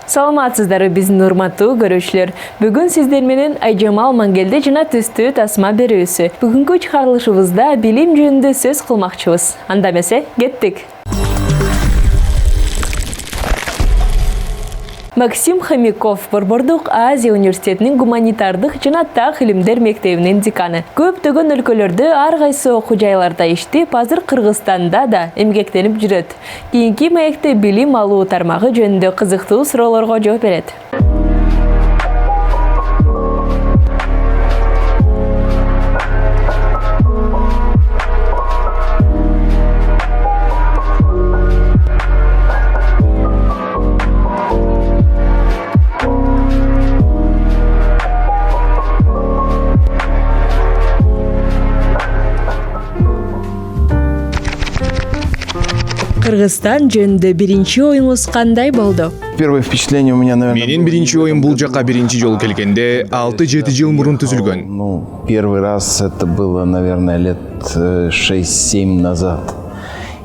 Саламатсыздар биздин урматтуу көрүүчүлөр. Бүгүн сиздер менен Айжамал Мангелде жана Түстүү тасма берүүсү. Бүгүнкү чыгарылышыбызда билим жөнүндө сөз кылмакчыбыз. Анда эмесе, кеттик. Максим Хомяков Борбордук Азия университетинин гуманитардык жана так илимдер мектебинин деканы. Көптөгөн өлкөлөрдө ар кайсы окуу жайларда иштеп, азыр Кыргызстанда да эмгектенип жүрөт. Кийинки маекте билим алуу тармагы жөнүндө кызыктуу суроолорго жооп берет. Кыргызстан жөнүндө биринчи оюңуз кандай болду? Первое впечатление у меня, наверное... Менин биринчи оюм бул жака биринчи жолу келгенде 6-7 жыл мурун түзүлгөн. Первый раз это было, наверное, лет 6-7 назад.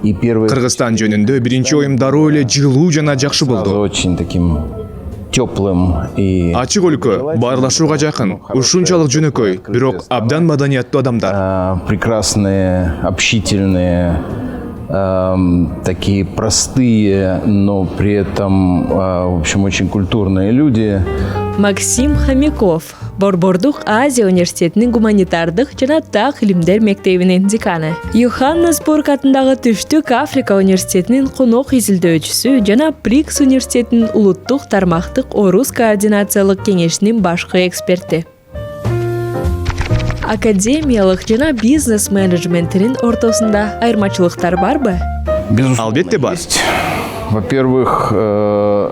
И первый... Кыргызстан жөнүндө биринчи оюм дароо эле жылуу жана жакшы болду. Очень таким теплым и... Ачык өлкө, баарлашууга жакын, ушунчалык жөнөкөй, бирок абдан маданияттуу адамдар. Прекрасные, общительные, такие простые, но при этом, в общем, очень культурные люди. Максим Хомяков Борбордук Азия университетинин гуманитардык жана так илимдер мектебинин деканы. Йоханнесбург атындагы Түштүк Африка университетинин конок изилдөөчүсү жана Прикс университетинин улуттук тармактык орус координациялык кеңешинин башкы эксперти. Академиялык жана бизнес менеджментинин ортосунда айырмачылыктар барбы? Албетте бар. Во-первых,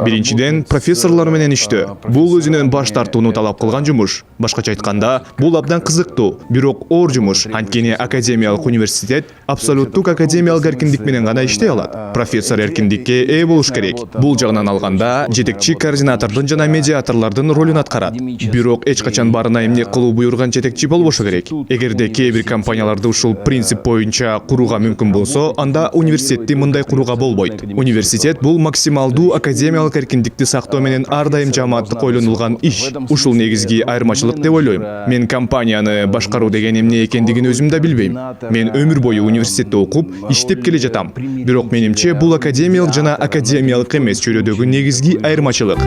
биринчиден профессорлор менен иштөө. Бул өзүнөн баш тартууну талап кылган жумуш. Башкача айтканда, бул абдан кызыктуу, бирок оор жумуш. Анткени академиялык университет абсолюттук академиялык эркиндик менен гана иштей алат. Профессор эркиндикке ээ болуш керек. Бул жагынан алганда, жетекчи координатордун жана медиаторлордун ролун аткарат. Бирок эч качан барына эмне кылуу буйруган жетекчи болбошу керек. Эгерде кээ бир компанияларды ушул принцип боюнча курууга мүмкүн болсо, анда университетти мындай курууга болбойт. Университет бул максималдуу академиялык эркиндикти сактоо менен ар дайым жааматтык ойлонулган иш. Ушул негизги айырмачылык деп ойлойм. Мен компанияны башкаруу деген эмне экендигин өзүм да билбейм. Мен өмүр бою университетте окуп, иштеп келе жатам. Бирок менимче бул академиялык жана академиялык эмес чөйрөдөгү негизги айырмачылык.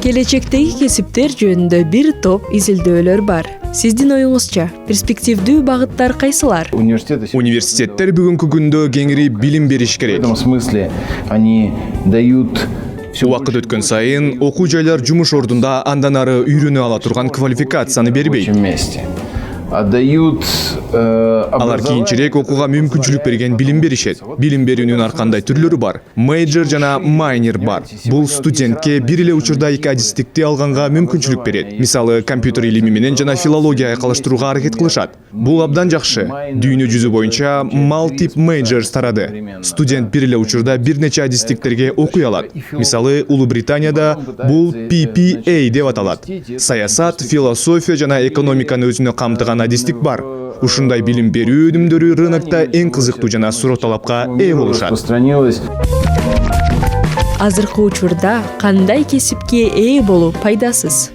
Келечектеги кесиптер жөнүндө бир топ изилдөөлөр бар. Сиздин оюңузча, перспективдүү багыттар кайсылар? Университеттер бүгүнкү күндө кеңири билим бериш керек. В этом смысле они дают... Убакыт өткөн сайын окуу жайлар жумуш ордунда андан ары үйрөнө ала турган квалификацияны бербейт. Алар кийинчерээк окууга мүмкүнчүлүк берген билим беришет. Билим берүүнүн ар кандай түрлөрү бар. Мейджор жана майнер бар. Бул студентке бир эле учурда 2 адистикти алганга мүмкүнчүлүк берет. Мисалы, компьютер илими менен жана филология калыштырууга аракет кылышат. Бул абдан жакшы. Дүйнө жүзү боюнча multiple majors тарады. Студент бир эле учурда бир нече адистиктерге окуй алат. Мисалы, Улуу Британияда бул PPA деп аталат. Саясат, философия жана экономиканы өзүнө камтыган адистик бар. Ушундай билим берүү өнүмдөрү рынокто эң кызыктуу жана суроо талапка ээ болушат. Азыркы учурда кандай кесипке ээ болуу пайдасыз?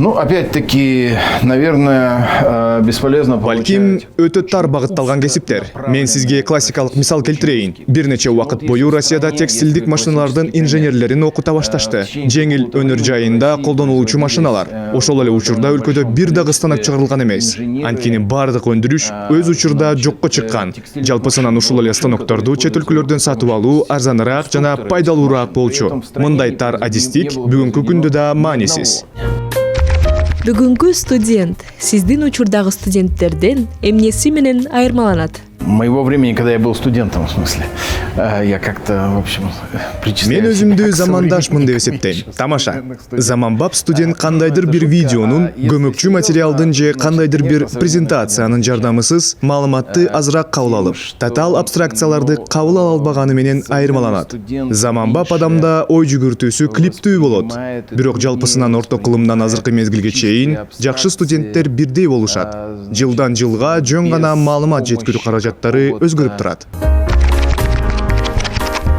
Опять-таки, наверное, бесполезно Балким өтө тар багытталган кесиптер. Мен сизге классикалык мисал келтирейин. Бир нече убакыт бою Россияда текстилдик машиналардын инженерлерин окута башташты. Жеңил өнөр жайында колдонулуучу машиналар. Ошол эле учурда өлкөдө бир дагы станок чыгарылган эмес. Анткени бардык өндүрүш өз учурда жокко чыккан. Жалпысынан ушул эле станокторду чет өлкөлөрдөн сатып алуу арзаныраак жана пайдалуураак болчу. Мындай тар адистик бүгүнкү күндө да маанисиз. Бүгүнкү студент сиздин учурдагы студенттерден эмнеси менен айырмаланат? моего времени, когда я был студентом, в смысле. Я как-то, в общем, Мен причисляю өзүмдү себя к замандашмын деп современным эсептейм. студентам. Тамаша. Заманбап студент кандайдыр бир видеонун, көмөкчү материалдын же кандайдыр бир презентациянын жардамысыз маалыматты азыраак кабыл алып, тотал абстракцияларды кабыл ала албаганы менен айырмаланат. Заманбап адамда ой жүгүртүүсү клиптүү болот. Бирок жалпысынан орто кылымдан азыркы мезгилге чейин жакшы студенттер бирдей болушат. Жылдан жылга жөн гана маалымат жеткирүү каражаттары өзгөрүп турат.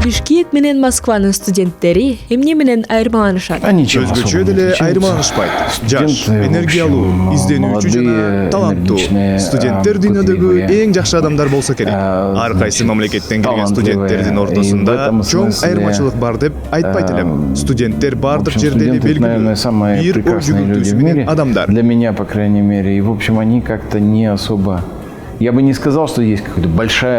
Бишкек менен Москванын студенттери эмне менен айырмаланышат? Ничем Өзгөчө особым не деле отличаются. айырмаланышпайт. Жаш, Студенты, в энергиялуу, общем, изденүүчү жана молодые, таланттуу. энергичные, Студенттер дүйнөдөгү пытливые, эң жакшы адамдар болсо керек. Ар кайсы мамлекеттен келген талантливые. студенттердин И в ортосунда этом чоң смысле, айырмачылык бар деп айтпайт элем. Студенттер В бардык общем, жерде эле студенты, наверное, белгилүү. самые Бир ой прекрасные люди жүгүртүүсү в мире. менен адамдар. Для меня, по крайней мере. И, в общем, они как-то не особо... Я бы не сказал, что есть какая-то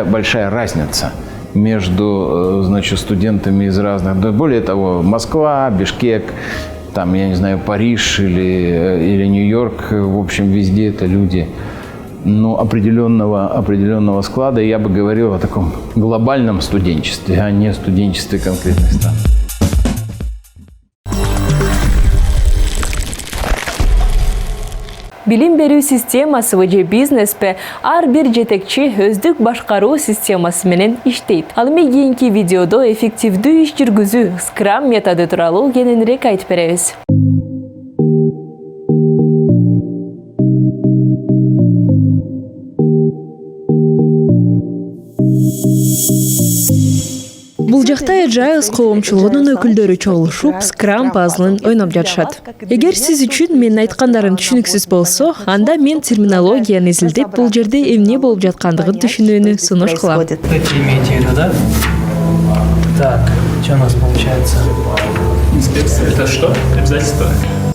большая разница между, значит, студентами из разных... Да, более того, Москва, Бишкек, там, я не знаю, Париж или Нью-Йорк, в общем, везде это люди, ну, определенного склада. И я бы говорил о таком глобальном студенчестве, а не студенчестве конкретных стран. Билим берүү системасы же бизнеспе ар бир жетекчи өздүк башкаруу системасы менен иштейт. Ал эми кийинки видеодо эффективдүү иш жүргүзүү Scrum методу тууралуу кененирээк айтып беребиз. Бул жакта Agile коомчулугунун өкүлдөрү чогулушуп, Scrum пазлын ойноп жатышат. Эгер сиз үчүн менин айткандарым түшүнүксүз болсо, анда мен терминологияны изилдеп, бул жерде эмне болуп жаткандыгын түшүнүүнү сунуш кылам. Это имеете в виду, да? Так, что у нас получается? Инспекция. Это что? Обязательство?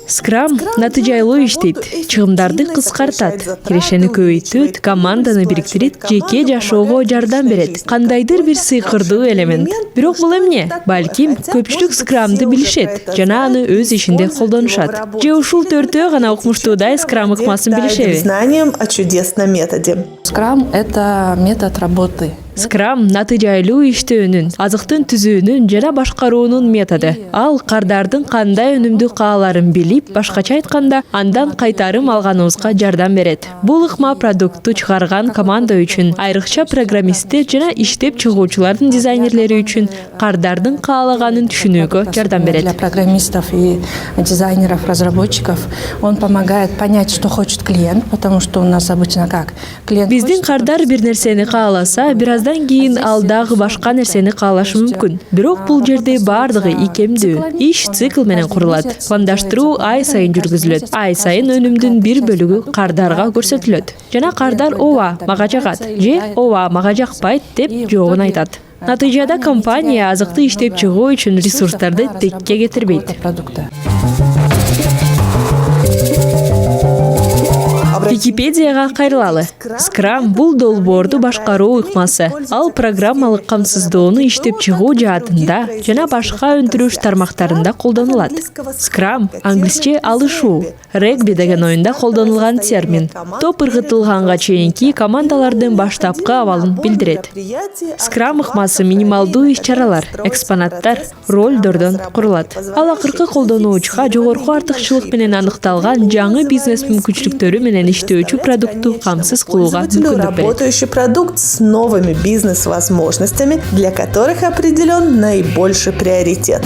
Scrum натыйжалуу иштейт, чыгымдарды кыскартат, кирешени көбөйтөт, команданы бириктирит, жеке жашоого жардам берет. Кандайдыр бир сыйкырдуу элемент. Бирок бул эмне? Балким көпчүлүк Scrum'ды билишет жана аны өз ишинде колдонушат. Же ушул төртөө гана укмуштуудай Scrum ыкмасын билишеби? Знанием о чудесном методе. Scrum – это метод работы. Scrum натыйжалуу иштөөнүн, азыктын түзүүнүн жана башкаруунун методу. Ал кардардын кандай өнүмдүү кааларын билип, башкача айтканда, андан кайтарым алганыбызга жардам берет. Бул ыкма продуктту чыгарган команда үчүн, айрыкча программисттер жана иштеп чыгуучулардын дизайнерлери үчүн кардардын каалаганын түшүнүүгө жардам берет. Для программистов и дизайнеров, разработчиков он помогает понять, что хочет клиент, потому что у нас обычно как? Клиент Биздин кардар бир нерсени кааласа, бираздан кийин ал дагы башка нерсени каалашы мүмкүн. Бирок бул жерде бардыгы икемдүү. Иш цикл менен курулат. Пландаштыруу ай сайын жүргүзүлөт. Ай сайын өнүмдүн бир бөлүгү кардарга көрсөтүлөт. Жана кардар ооба, мага жагат, же ооба, мага жакпайт деп жообун айтат. Натыйжада компания азыкты иштеп чыгуу үчүн ресурстарды текке кетирбейт. продукта. Википедияга кайрылалы. Scrum бул долбоорду башкаруу ыкмасы. Ал программалык камсыздоону иштеп чыгуу жаатында жана башка өндүрүш тармактарында колдонулат. Scrum англисче алышуу, регби деген оюнда колдонулган термин. Топ ыргытылганга чейинки командалардын баштапкы абалын билдирет. Scrum ыкмасы минималдуу иш-чаралар, экспонаттар, ролдордон курулат. Ал акыркы колдонуучуга жогорку артыкчылык менен аныкталган жаңы бизнес мүмкүнчүлүктөрү менен иштөөчү продукту камсыз кылууга мүмкүндүк берет. Работающий продукт с новыми бизнес-возможностями, для которых определен наибольший приоритет.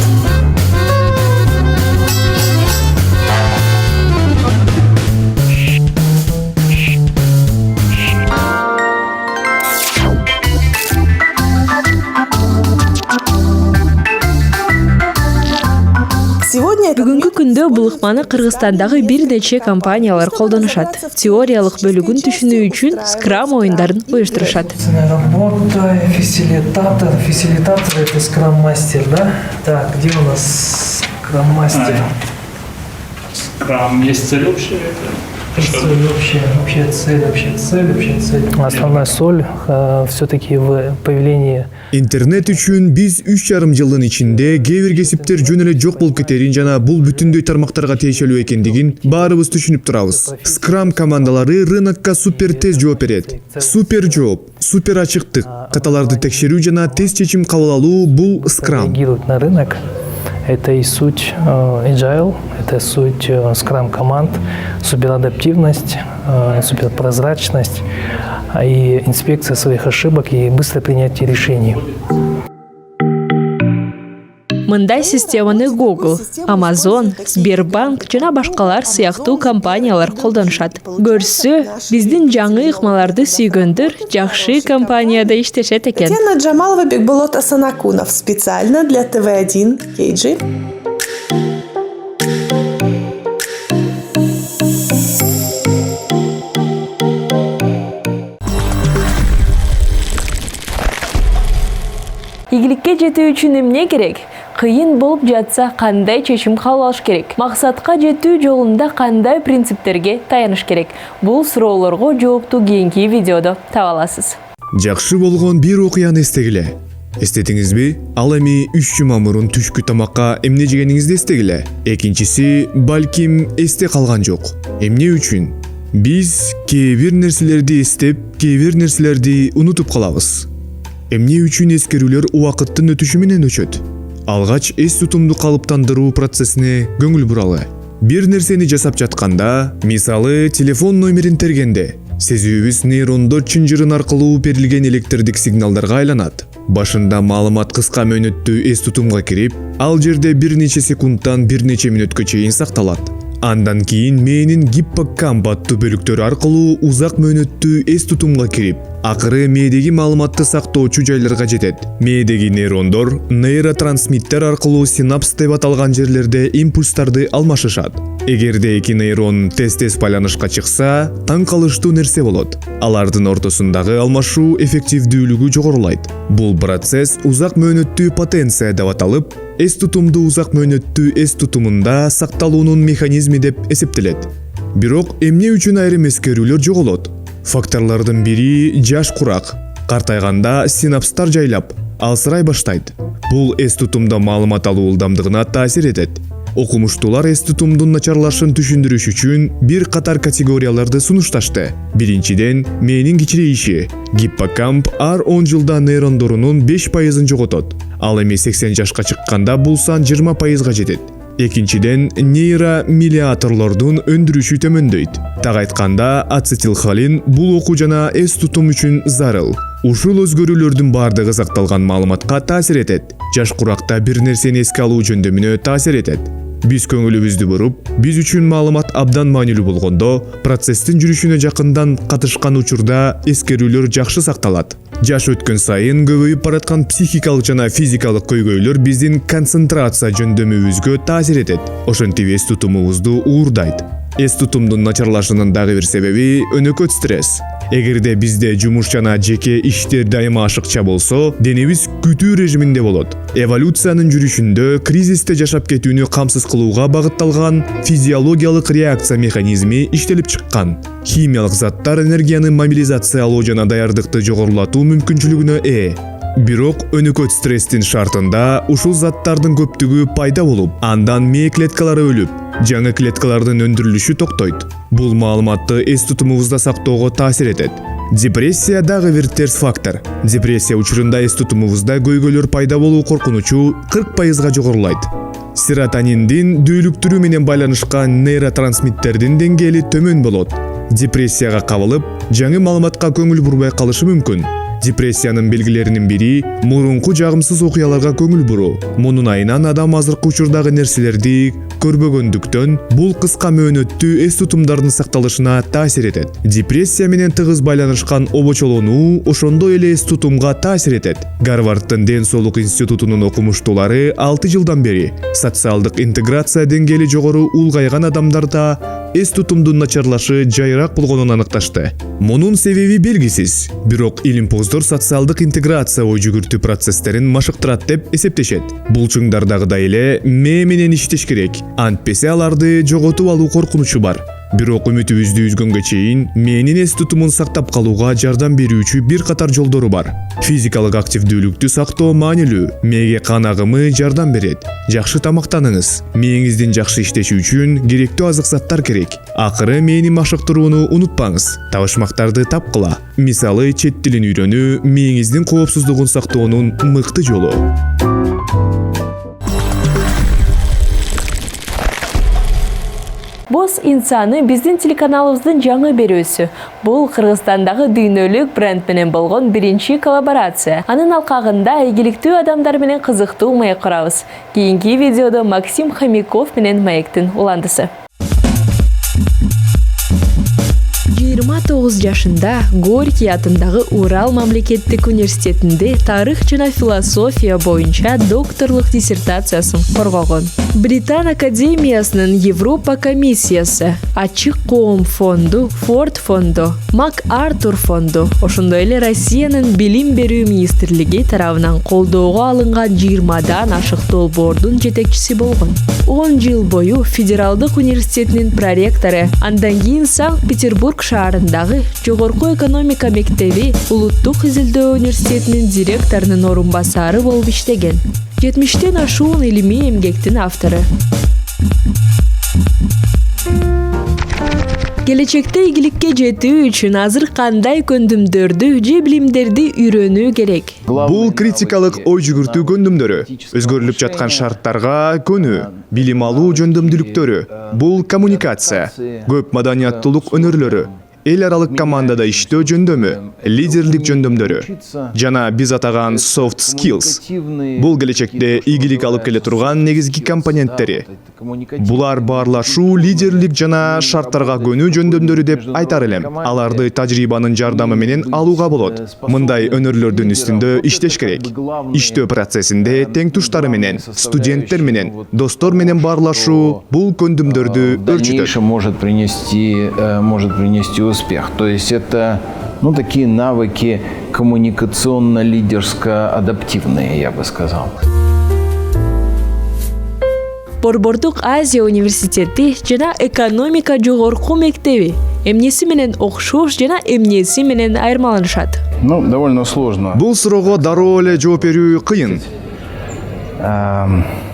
Сегодня Бүгүнкү күндө бул ыкманы Кыргызстандагы бир нече компаниялар колдонушат. Теориялык бөлүгүн түшүнүү үчүн Scrum оюндарын уюштурушат. Работа, фасилитатор. Фасилитатор – это скрам-мастер, да? Так, где у нас скрам-мастер? Скрам есть цель общая. Общая цель. Основная соль все-таки в появлении. Интернет үчүн биз 3,5 жылдын ичинде кээ бир кесиптер жөн эле жок болуп кетерин жана бул бүтүндөй тармактарга тиешелүү экендигин баарыбыз түшүнүп турабыз. Scrum командалары рынокко супер тез жооп берет. Супер жооп, супер ачыктык, каталарды текшерүү жана тез чечим кабыл алуу бул Scrum. Реагируют на рынок. Это и суть agile, это суть Scrum команд, суперадаптивность, суперпрозрачность и инспекция своих ошибок и быстрое принятие решений. Мындай системаны Google, Amazon, Сбербанк жана башкалар сыяктуу компаниялар колдонушат. Көрсө, биздин жаңы ыкмаларды сүйгөндөр жакшы компанияда иштешет экен. Татьяна Джамалова, Бекболот Асанакунов. Специально для ТВ1 KG. Игиликке жетүү үчүн эмне керек? Кыйын болуп жатса кандай чечим кабыл алыш керек? Максатка жетүү жолунда кандай принциптерге таяныш керек? Бул суроолорго жоопту кийинки видеодо таба аласыз. Жакшы болгон бир окуяны эстегиле. Эстетиңизби? Ал эми 3 жума мурун түшкү тамакка эмне жегениңизди эстегиле. Экинчиси, балким эсте калган жок. Эмне үчүн? Биз кээ бир нерселерди эстеп, кээ бир нерселерди унутуп калабыз. Эмне үчүн эскерүүлөр убакыттын өтүшү менен өчөт? Алгач эс тутумду калыптандыруу процессине көңүл буралы. Бир нерсени жасап жатканда, мисалы телефон номерин тергенде, сезүүбүз нейрондор чынжырын аркылуу берилген электрдик сигналдарга айланат. Башында маалымат кыска мөөнөттүү эс тутумга кирип, ал жерде бир нече секундтан бир нече мүнөткө чейин сакталат. Андан кийин мээнин гиппокамп аттуу бөлүктөрү аркылуу узак мөөнөттүү эс тутумга кирип, акыры мээдеги маалыматты сактоочу жайларга жетет. Мээдеги нейрондор нейротрансмиттер аркылуу синапс деп аталган жерлерде импульстарды алмашышат. Эгерде эки нейрон тез-тез байланышка чыкса, таң калыштуу нерсе болот. Алардын ортосундагы алмашуу эффективдүүлүгү жогорулайт. Бул процесс узак мөөнөттүү потенция деп аталып, эс тутумду узак мөөнөттүү эс тутумунда сакталуунун механизми деп эсептелет. Бирок эмне үчүн айрым эскерүүлөр жоголот? Факторлордун бири жаш курак. Картайганда синапстар жайлап, алсырай баштайт. Бул эс тутумда маалымат алуу ылдамдыгына таасир этет. Окумуштуулар эс тутумдун начарлашын түшүндүрүш үчүн бир катар категорияларды сунушташты. Биринчиден, мээнин кичирейиши. Гиппокамп ар 10 жылда нейрондорунун 5% жоготот. Ал эми 80 жашка чыкканда бул сан 20%га жетет. Экинчиден, нейромедиаторлордун өндүрүшү төмөндөйт. Так айтканда, ацетилхолин бул окуу жана эс тутум үчүн зарыл. Ушул өзгөрүүлөрдүн бардыгы сакталган маалыматка таасир этет. Жаш куракта бир нерсени эске алуу жөндөмүнө таасир этет. Биз көңүлүбүздү буруп, биз үчүн маалымат абдан маанилүү болгондо, процесстин жүрүшүнө жакындан катышкан учурда эскерүүлөр жакшы сакталат. Жаш өткөн сайын көбөйүп бараткан психикалык жана физикалык көйгөйлөр биздин концентрация жөндөмүбүзгө таасир этет. Ошентип эс тутумубузду уурдайт. Эс тутумдун начарлашынын дагы бир себеби өнөкөт стресс. Эгерде бизде жумуш жана жеке иштер дайыма ашыкча болсо, денебиз күтүү режиминде болот. Эволюциянын жүрүшүндө кризисте жашап кетүүнү камсыз кылууга багытталган физиологиялык реакция механизми иштелип чыккан. Химиялык заттар энергияны мобилизациялоо жана даярдыкты жогорулатуу мүмкүнчүлүгүнө ээ. Бирок өнөкөт стресстин шартында ушул заттардын көптүгү пайда болуп, андан мээ клеткалары өлүп, жаңы клеткалардын өндүрүлүшү токтойт. Бул маалыматты эс тутумубузда сактоого таасир этет. Депрессия дагы бир терс фактор. Депрессия учурунда эс тутумубузда көйгөйлөр пайда болуу коркунучу 40%га жогорулайт. Серотониндин дүүлүктүрүү менен байланышкан нейротрансмиттердин деңгээли төмөн болот. Депрессияга кабылып, жаңы маалыматка көңүл бурбай калышы мүмкүн. Депрессиянын белгилеринин бири мурунку жагымсыз окуяларга көңүл буруу. Мунун айынан адам азыркы учурдагы нерселерди көрбөгөндүктөн, бул кыска мөөнөттүү эс тутумдардын сакталышына таасир этет. Депрессия менен тыгыз байланышкан обочолонуу ошондой эле эс тутумга таасир этет. Гарварддын Ден соолук институтунун окумуштуулары 6 жылдан бери социалдык интеграция деңгээли жогору улгайган адамдарда эс тутумдун начарлашы жайыраак болгонун аныкташты. Мунун себеби белгисиз, бирок илимпоздор социалдык интеграция ой жүгүртүү процесстерин машыктырат деп эсептешет. Бул чыңдардагыдай эле мээ менен иштеш керек. Антпесе аларды жоготуп алуу коркунучу бар. Бирок үмүтүбүздү үзгөнгө чейин менин эс тутумун сактап калууга жардам берүүчү бир катар жолдору бар. Физикалык активдүүлүктү сактоо маанилүү. Мээге канагымы жардам берет. Жакшы тамактаныңыз. Мээңиздин жакшы иштеши үчүн керектүү азык заттар керек. Акыры мээни машыктырууну унутпаңыз. Табышмактарды тапкыла. Мисалы, чет тилин үйрөнүү мээңиздин коопсуздугун сактоонун мыкты жолу. Бос инсаны биздин телеканалыбыздын жаңы берүүсү. Бул Кыргызстандагы дүйнөлүк бренд менен болгон биринчи коллаборация. Анын алкагында ийгиликтүү адамдар менен кызыктуу маек курабыз. Кийинки видеодо Максим Хомяков менен маектин уландысы. 29 жашында Горький атындагы Урал мамлекеттик университетинде тарых жана философия боюнча докторлук диссертациясын коргогон. Британ академиясынын Европа комиссиясы, Ачык коом фонду, Форд фонду, МакАртур фонду, ошондой эле Россиянын билим берүү министрлиги тарабынан колдоого алынган 20дан ашык долбоордун жетекчиси болгон. 10 жыл бою Федералдык университетинин проректору, андан кийин Санкт-Петербург шаарындагы Жогорку экономика мектеби Улуттук изилдөө университетинин директорунун орун басары болуп иштеген. 70тен ашуун илимий эмгектин автору. Келечекте ийгиликке жетүү үчүн азыр кандай көндүмдөрдү же билимдерди үйрөнүү керек? Бул критикалык ой жүгүртүү көндүмдөрү, өзгөрүлүп жаткан шарттарга көнүү, билим алуу жөндөмдүүлүктөрү. Бул коммуникация, көп маданияттуулук өнөрлөрү, эл аралык командада иштөө жөндөмү, лидерлик жөндөмдөрү жана биз атаган soft skills. Бул келечекте ийгилик алып келе турган негизги компоненттери. Булар баарлашуу, лидерлик жана шарттарга көнүү жөндөмдөрү деп айтар элем. Аларды тажрыйбанын жардамы менен алууга болот. Мындай өнөрлөрдүн үстүндө иштеш керек. Иштөө процессинде тең туштары менен, студенттер менен, достор менен баарлашуу бул көндүмдөрдү өрчүтөт. Может принести успех. То есть это такие навыки коммуникационно-лидерско-адаптивные, я бы сказал. Борбордук Азия университети жана экономика жогорку мектеби эмнеси менен окшош жана эмнеси менен айырмаланышат? Довольно сложно. Бул суроого дароо эле жооп берүү кыйын.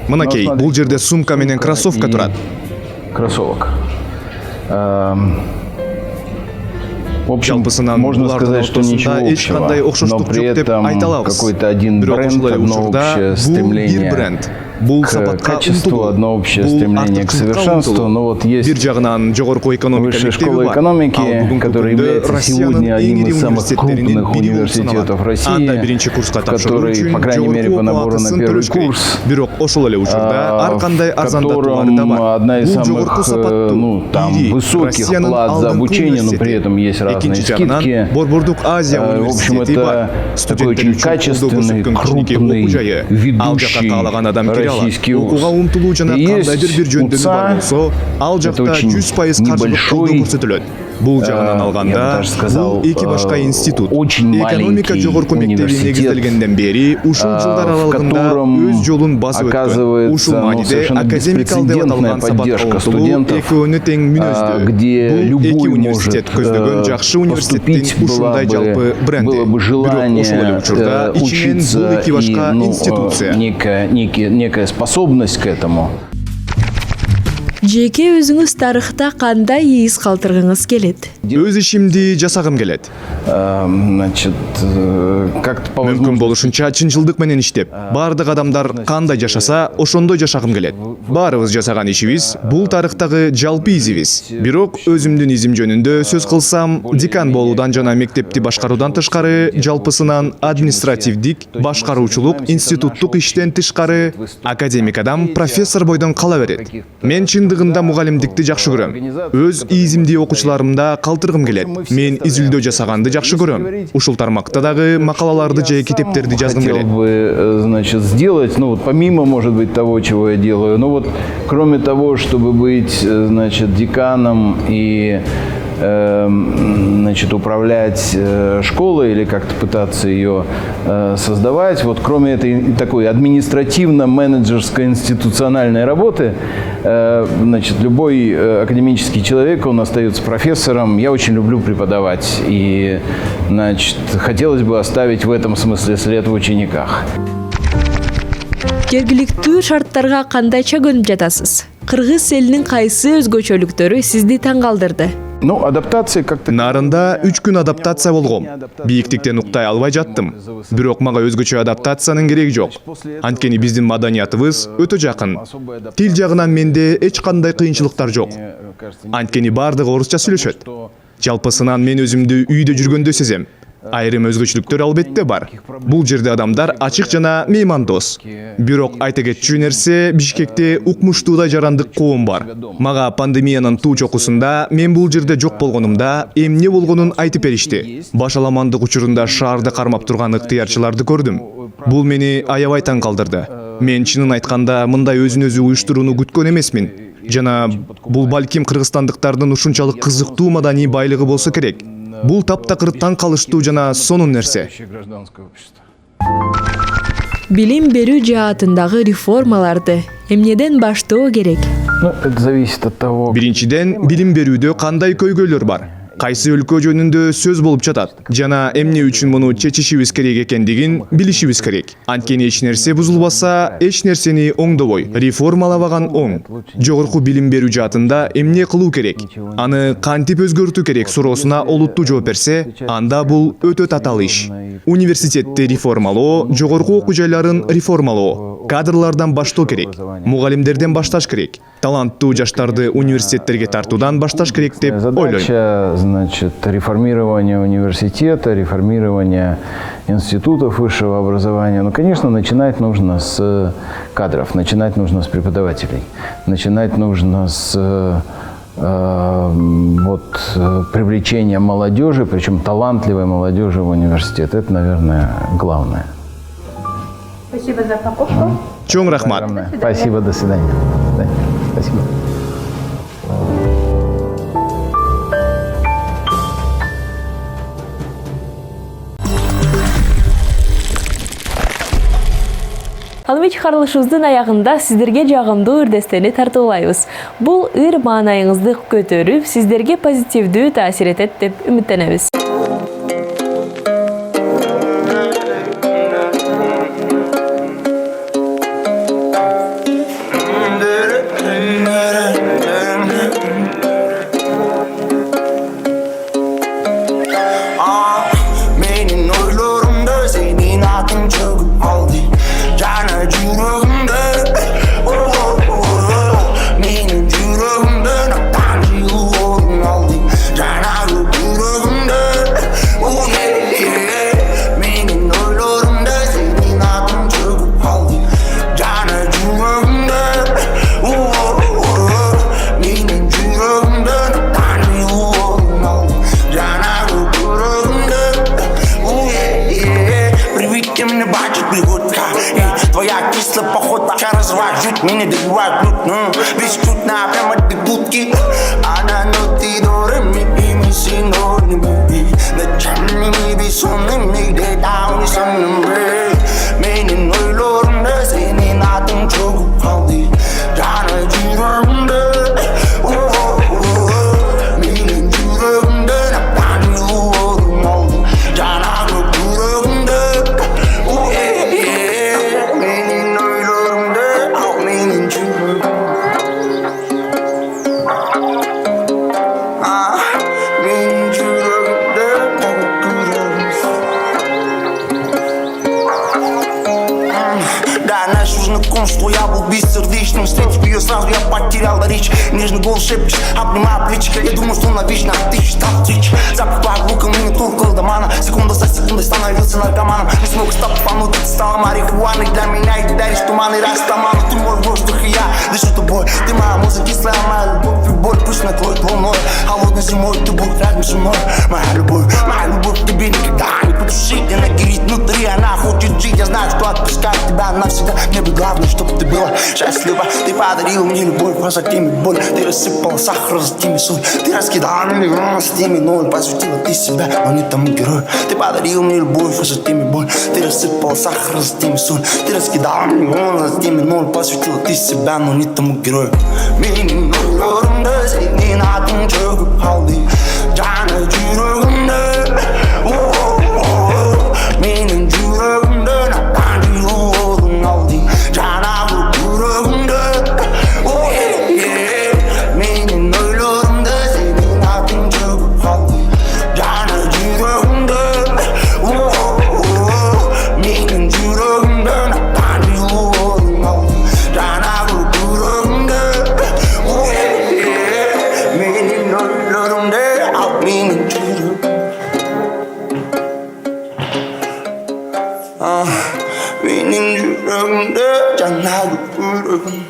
Мынакей, бул жерде сумка менен кроссовка турат. Кроссовок. В общем, Жалпысынан можно сказать, что ничего общего, но при этом какой-то один бренд, одно общее стремление к качеству, одно общее стремление к совершенству. Но вот есть Высшая школа экономики, которая является сегодня одним из самых крупных университетов России, который, по крайней мере, по набору на первый курс, в котором одна из самых высоких плат за обучение, но при этом есть разные скидки. В общем, это такой очень качественный, крупный, ведущий российский вуз. И есть УЦА, это очень небольшой, Бул жагынан алганда, бул эки башка институт. Экономика жогорку мектеби негизделгенден бери ушул жылдар аралыгында өз жолун басып өткөн. Ушул мааниде академикалык деп аталган сабатка умтулуу экөөнү тең мүнөздүү. Бул эки университет көздөгөн жакшы университеттин ушундай жалпы бренди. Бирок ошол эле учурда ичинен бул эки башка институция. Некая способность к этому. Жеке өзүңүз тарыхта кандай из калтыргыңыз келет? Өз ишимди жасагым келет. Мүмкүн болушунча чынчылдык менен иштеп, баардык адамдар кандай жашаса, ошондой жашагым келет. Баарыбыз жасаган ишибиз бул тарыхтагы жалпы изибиз. Бирок өзүмдүн изим жөнүндө сөз кылсам, декан болуудан жана мектепти башкаруудан тышкары, жалпысынан административдик, башкаруучулук, институттук иштен тышкары академик адам профессор бойдон кала берет. Мен чындыгында мугалимдикти жакшы көрөм. Өз изимди окуучуларымда калтыргым келет. Мен изилдөө жасаганды жакшы көрөм. Ушул тармакта дагы макалаларды же китептерди жазгым келет. Хотел бы, сделать, помимо, может быть, того, чего я делаю, кроме того, чтобы быть, деканом и значит, управлять школой или как-то пытаться ее создавать. Вот кроме этой такой административно-менеджерской институциональной работы, значит, любой академический человек, он остается профессором. Я очень люблю преподавать. И, значит, хотелось бы оставить в этом смысле след в учениках. Жергиликтүү шарттарга кандайча көнүп жатасыз? Кыргыз элинин кайсы өзгөчөлүктөрү сизди таң калтырды? Ну, адаптация как-то... Нарында 3 күн адаптация болгом. Бийиктиктен уктай албай жаттым. Бирок мага өзгөчө адаптациянын кереги жок. Анткени биздин маданиятыбыз өтө жакын. Тил жагынан менде эч кандай кыйынчылыктар жок. Анткени бардыгы орусча сүйлөшөт. Жалпысынан мен өзүмдү үйдө жүргөндө сезем. Айрым өзгөчөлүктөр албетте бар. Бул жерде адамдар ачык жана меймандос. Бирок айта кетчү нерсе, Бишкекте укмуштуудай жарандык коом бар. Мага пандемиянын туу чокусунда мен бул жерде жок болгонумда эмне болгонун айтып беришти. Башаламандык учурунда шаарды кармап турган ыктыярчыларды көрдүм. Бул мени аябай таң калтырды. Мен чынын айтканда мындай өзүн өзү уюштурууну күткөн эмесмин. Жана бул балким кыргызстандыктардын ушунчалык кызыктуу маданий байлыгы болсо керек. Бул таптакыр таң калыштуу жана сонун нерсе. Билим берүү жаатындагы реформаларды эмнеден баштоо керек? Ну, это зависит от того... Биринчиден, билим берүүдө кандай көйгөйлөр бар? Кайсы өлкө жөнүндө сөз болуп жатат? Жана эмне үчүн муну чечишибиз керек экендигин билишибиз керек. Анткени эч нерсе бузулбаса, эч нерсени оңдобой. Реформалабаган оң. Жогорку билим берүү жаатында эмне кылуу керек? Аны кантип өзгөртүү керек суроосуна олуттуу жооп берсе, анда бул өтө татаал иш. Университетти реформалоо, жогорку окуу жайларын реформалоо, кадрлардан баштоо керек. Мугалимдерден башташ керек. Таланттуу жаштарды университеттерге тартуудан башташ керек деп ойлойм. Значит, реформирование университета, реформирование институтов высшего образования. Ну, конечно, начинать нужно с кадров, начинать нужно с преподавателей, начинать нужно с привлечения молодежи, причем талантливой молодежи в университет. Это, наверное, главное. Спасибо за покупку. Чоң рахмат. Спасибо, до свидания. Спасибо. Албет чыгарылышыбыздын аягында сиздерге жагымдуу ырдестени тартуулайбыз. Бул ыр маанайыңызды көтөрүп, сиздерге позитивдүү таасир этет деп үмүттөнөбүз. Твоя кисла походка разваживает меня, добивает плотно. Весь тут на прямо до будки. Она ноты дорами, и мы синонимы. Ночами бессонными, где-то унесенными. Меня ной лорна, сини на том чогу халды. Жана жирунда, меня жирунда, на паню орунал. Жана жирунда, знакомство, я был бессердечным. Встретив ее сразу, я потерял речь. Нежный голос шепчет, обнимая плечи. Я думаю, что навечно ты стал встречи. Запах по рукам и не туркал домана. Секунда за секундой становился наркоманом. Не смог стопануть, это стало марихуаной для меня. И ты даришь туман и растаман. Ты мой воздух, и я дышу тобой. Ты моя музыка, кислая моя любовь. И боль пусть накроет волной. Холодной зимой ты будь рядом со мной. Моя любовь к тебе никогда не потушить. Она горит внутри, она хочет жить. Я знаю, что отпускать тебя навсегда. Мне бы главное, чтобы ты была счастлива. слепа. Ты подарил мне любовь, просто теми боль. Ты рассыпал сахар, за теми соль. Ты раскидал миллион, с теми ноль. Посвятила ты себя, но не тому герою. Ты подарил мне любовь, за теми боль. Ты рассыпал сахар, за теми соль. Ты раскидал миллион, за теми ноль. Посвятила ты себя, но не тому герою. Meaning 너로름들 생긴 아동 저급하리 자네 주름들 Meaning 주름들 나딴 이유로는 어디 자나고 주름들 Meaning 너로름들 생긴 아동 저급하리 자네 주름들 Meaning 주름들 나딴 이유로는 어디 자나고 주름들 Meaning 너로름들 out meaning 주름 Meaning 주름들 자나고 주름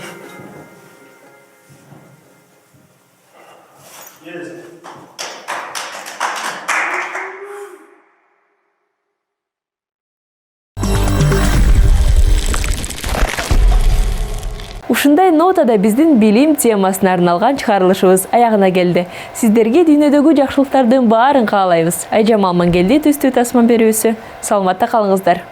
Ушундай нотада биздин билим темасына арналган чыгарылышыбыз аягына келди. Сиздерге дүйнөдөгү жакшылыктардын баарын каалайбыз. Айжамал Мангелди түстүү тасман берүүсү. Саламатта калыңыздар.